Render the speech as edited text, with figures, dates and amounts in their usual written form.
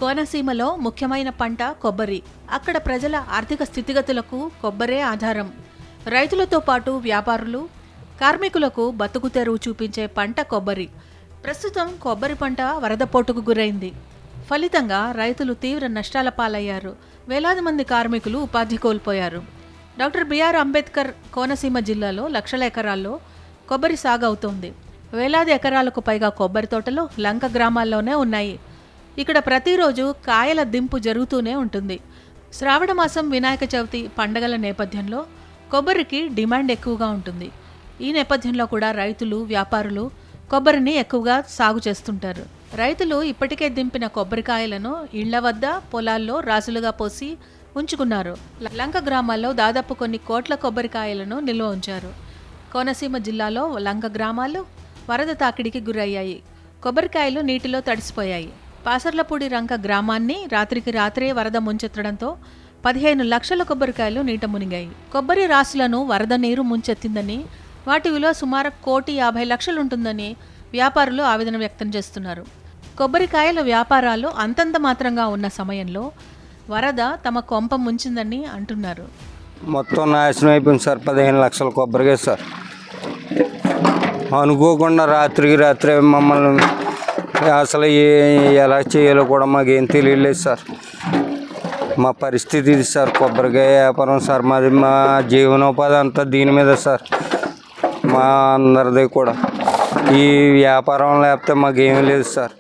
కోనసీమలో ముఖ్యమైన పంట కొబ్బరి. అక్కడ ప్రజల ఆర్థిక స్థితిగతులకు కొబ్బరే ఆధారం. రైతులతో పాటు వ్యాపారులు, కార్మికులకు బతుకు తెరువు చూపించే పంట కొబ్బరి. ప్రస్తుతం కొబ్బరి పంట వరద పోటుకు గురైంది. ఫలితంగా రైతులు తీవ్ర నష్టాల పాలయ్యారు. వేలాది మంది కార్మికులు ఉపాధి కోల్పోయారు. డాక్టర్ బిఆర్ అంబేద్కర్ కోనసీమ జిల్లాలో లక్షల ఎకరాల్లో కొబ్బరి సాగు అవుతోంది. వేలాది ఎకరాలకు పైగా కొబ్బరి తోటలు లంక గ్రామాల్లోనే ఉన్నాయి. ఇక్కడ ప్రతిరోజు కాయల దింపు జరుగుతూనే ఉంటుంది. శ్రావణ మాసం, వినాయక చవితి పండగల నేపథ్యంలో కొబ్బరికి డిమాండ్ ఎక్కువగా ఉంటుంది. ఈ నేపథ్యంలో కూడా రైతులు, వ్యాపారులు కొబ్బరిని ఎక్కువగా సాగు చేస్తుంటారు. రైతులు ఇప్పటికే దింపిన కొబ్బరికాయలను ఇళ్ల వద్ద, పొలాల్లో రాసులుగా పోసి ఉంచుకున్నారు. లంక గ్రామాల్లో దాదాపు కొన్ని కోట్ల కొబ్బరికాయలను నిల్వ ఉంచారు. కోనసీమ జిల్లాలో లంక గ్రామాలు వరద తాకిడికి గురయ్యాయి. కొబ్బరికాయలు నీటిలో తడిసిపోయాయి. పాసర్లపూడి రంక గ్రామాన్ని రాత్రికి రాత్రే వరద ముంచెత్తడంతో 15 లక్షల కొబ్బరికాయలు నీట మునిగాయి. కొబ్బరి రాసులను వరద నీరు ముంచెత్తిందని, వాటి విలువ సుమారు 1,50,00,000 ఉంటుందని వ్యాపారులు ఆవేదన వ్యక్తం చేస్తున్నారు. కొబ్బరికాయల వ్యాపారాలు అంతంత మాత్రంగా ఉన్న సమయంలో వరద తమ కొంప ముంచిందని అంటున్నారు. మొత్తం నాశనం అయిపోయింది సార్. 15 లక్షల కొబ్బరికాయ సార్. అనుకోకుండా రాత్రికి రాత్రే మమ్మల్ని అసలు ఎలా చేయాలో కూడా మాకేం తెలియలేదు సార్. మా పరిస్థితి ఇది సార్. కొబ్బరికాయ వ్యాపారం సార్. మాది మా జీవనోపాధి అంతా దీని మీద సార్. మా అందరిది కూడా ఈ వ్యాపారం లేకపోతే మాకేమీ లేదు సార్.